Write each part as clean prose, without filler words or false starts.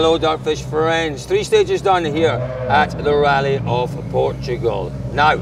Hello DirtFish friends. 3 stages done here at the Rally of Portugal. Now,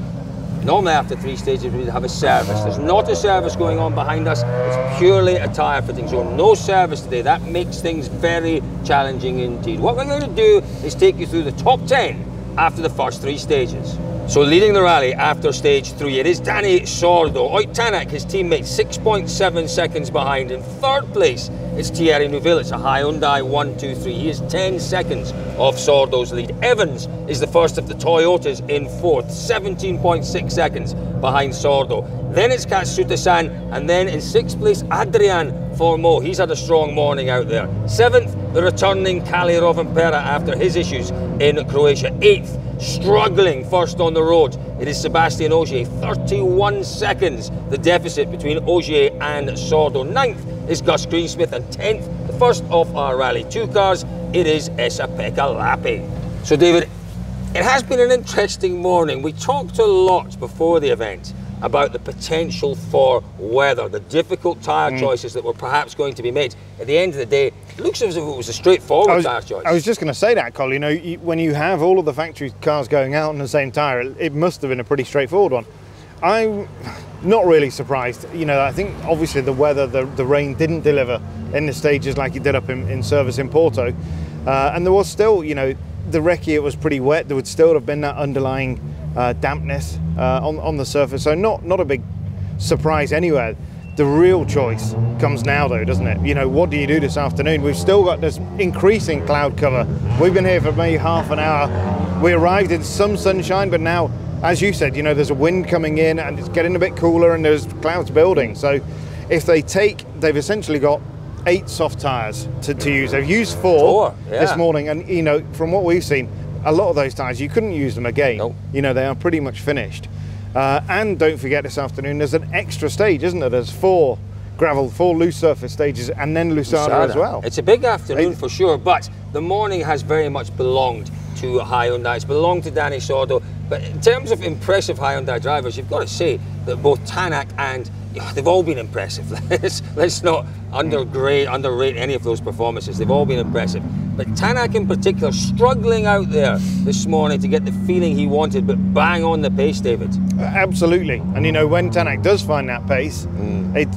normally after 3 stages we'd have a service. There's not a service going on behind us. It's purely a tyre fitting zone. No service today. That makes things very challenging indeed. What we're going to do is take you through the top 10 after the first 3 stages. So leading the rally after stage 3, it is Dani Sordo. Oyt Tanak, his teammate, 6.7 seconds behind. In 3rd place, it's Thierry Neuville. It's a Hyundai 123. He is 10 seconds off Sordo's lead. Evans is the first of the Toyotas in 4th, 17.6 seconds behind Sordo. Then it's Katsuta-san, and then in 6th place, Adrian Formeau. He's had a strong morning out there. 7th, the returning Kali Rovanpera after his issues in Croatia. 8th, struggling first on the road, it is Sebastian Ogier. 31 seconds, the deficit between Ogier and Sordo. 9th is Gus Greensmith, and 10th, the first of our Rally 2 cars, it is Esa-Pekka Lappi. So David, it has been an interesting morning. We talked a lot before the event about the potential for weather, the difficult tyre choices that were perhaps going to be made. At the end of the day, it looks as if it was a straightforward tyre choice. I was just going to say that, Colin. You know, when you have all of the factory cars going out on the same tyre, it must have been a pretty straightforward one. I'm not really surprised. You know, I think obviously the weather, the rain didn't deliver in the stages like it did up in service in Porto. And there was still, you know, the recce, it was pretty wet. There would still have been that underlying dampness on the surface, so not a big surprise anywhere. The real choice comes now though, doesn't it? You know, what do you do this afternoon? We've still got this increasing cloud cover. We've been here for maybe half an hour. We arrived in some sunshine, but now, as you said, you know, there's a wind coming in and it's getting a bit cooler and there's clouds building. So if they've essentially got 8 soft tyres to use. They've used 4 this morning, and you know, from what we've seen, a lot of those tyres, you couldn't use them again. Nope. You know, they are pretty much finished. And don't forget this afternoon, there's an extra stage, isn't there? There's 4 loose surface stages, and then Lusada as well. It's a big afternoon for sure, but the morning has very much belonged to Hyundai. It's belonged to Dani Sordo. But in terms of impressive Hyundai drivers, you've got to say that both Tanak and they've all been impressive. Let's not underrate any of those performances. They've all been impressive. But Tanak in particular, struggling out there this morning to get the feeling he wanted, but bang on the pace, David. Absolutely. And you know, when Tanak does find that pace,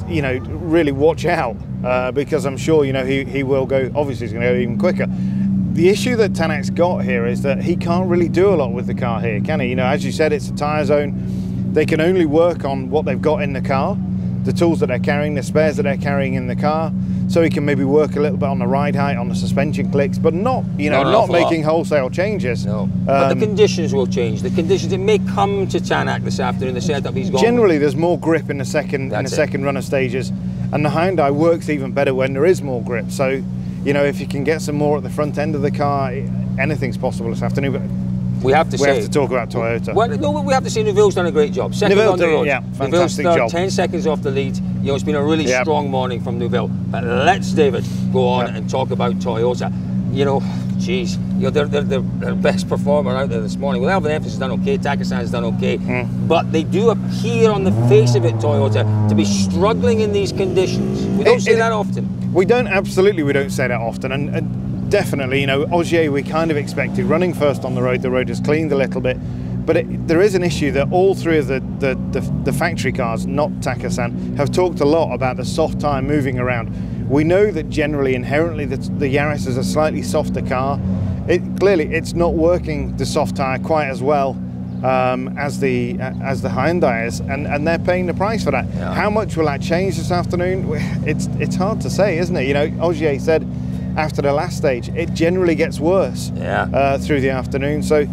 you know, really watch out, because I'm sure, you know, he will go, obviously he's going to go even quicker. The issue that Tanak's got here is that he can't really do a lot with the car here, can he? You know, as you said, it's a tyre zone. They can only work on what they've got in the car, the tools that they're carrying, the spares that they're carrying in the car, so he can maybe work a little bit on the ride height, on the suspension clicks, but not, you know, not making wholesale changes. No, but the conditions will change. The conditions, it may come to Tanak this afternoon, the setup he's got. Generally, there's more grip in the second runner stages, and the Hyundai works even better when there is more grip. So, you know, if you can get some more at the front end of the car, anything's possible this afternoon. But we have to talk about Toyota. Well, no, we have to say Neuville's done a great job. Second on the road. Yeah, fantastic job. 10 seconds off the lead. You know, it's been a really strong morning from Neuville. But let's, David, go on and talk about Toyota. You know, geez, you know, they're their best performer out there this morning. Well, Elvin Evans has done okay, Takasan's done okay, but they do appear on the face of it, Toyota, to be struggling in these conditions. We don't say that often. We don't say that often, and definitely, you know, Ogier we kind of expected running first on the road. The road has cleaned a little bit, but there is an issue that all 3 of the factory cars, not Takasan, have talked a lot about the soft tyre moving around. We know that generally, inherently, the Yaris is a slightly softer car. Clearly, it's not working the soft tyre quite as well as the Hyundai is, and they're paying the price for that. Yeah. How much will that change this afternoon? It's hard to say, isn't it? You know, Ogier said after the last stage, it generally gets worse through the afternoon. So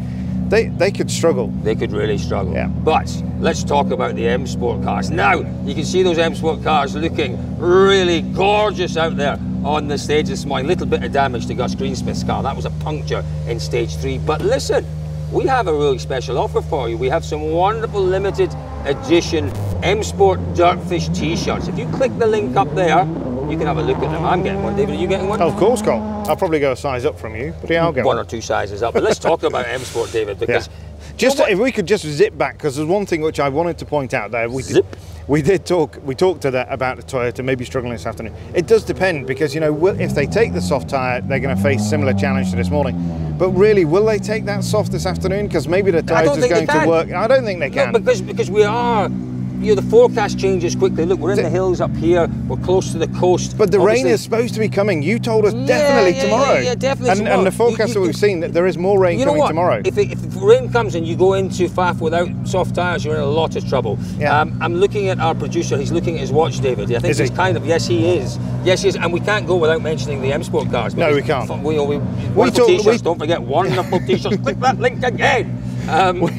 they could struggle. They could really struggle. Yeah. But let's talk about the M Sport cars. Now, you can see those M Sport cars looking really gorgeous out there on the stage this morning. Little bit of damage to Gus Greensmith's car. That was a puncture in stage 3. But listen, we have a really special offer for you. We have some wonderful limited edition M Sport DirtFish t-shirts. If you click the link up there, you can have a look at them. I'm getting one. David, are you getting one? Of course, Cole. I'll probably go a size up from you, but yeah, I'll get one. 1 or 2 sizes up. But let's talk about M Sport, David, because if we could just zip back, because there's one thing which I wanted to point out there. We talked to that about the Toyota maybe struggling this afternoon. It does depend, because you know, if they take the soft tyre, they're going to face similar challenge to this morning. But really, will they take that soft this afternoon? Because maybe the Toyota's going to work. I don't think they can. No, because we are. You know, the forecast changes quickly. Look, we're in the hills up here. We're close to the coast. But the rain is supposed to be coming. You told us definitely tomorrow. Yeah, definitely tomorrow. And the forecast that we've seen, that there is more rain coming tomorrow. If rain comes and you go into Faf without soft tyres, you're in a lot of trouble. Yeah. I'm looking at our producer. He's looking at his watch, David. I think Is he? he's kind of, yes, he is. Yes, he is. And we can't go without mentioning the M Sport cars. No, we can't. Wonderful t-shirts. Don't forget, wonderful t-shirts. Click that link again.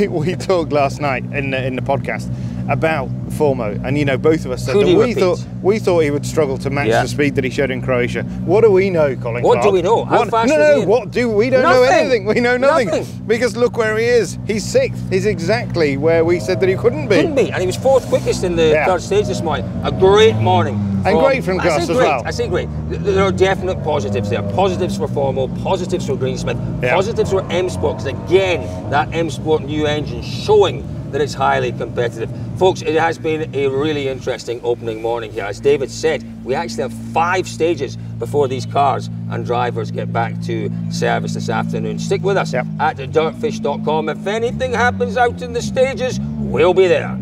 We talked last night in the podcast about Formo, and you know, both of us said that we thought he would struggle to match the speed that he showed in Croatia. What do we know, Colin? What do we know? How fast No, what do we don't know anything. We know nothing. Nothing. Because look where he is. He's 6th. He's exactly where we said that he couldn't be. And he was 4th quickest in the third stage this morning. A great morning. And great from Gus as well. I say great. There are definite positives there. Positives for Formo, positives for Greensmith, positives for M Sport, because again, that M Sport new engine showing that it's highly competitive. Folks, it has been a really interesting opening morning here. As David said, we actually have 5 stages before these cars and drivers get back to service this afternoon. Stick with us at dirtfish.com. If anything happens out in the stages, we'll be there.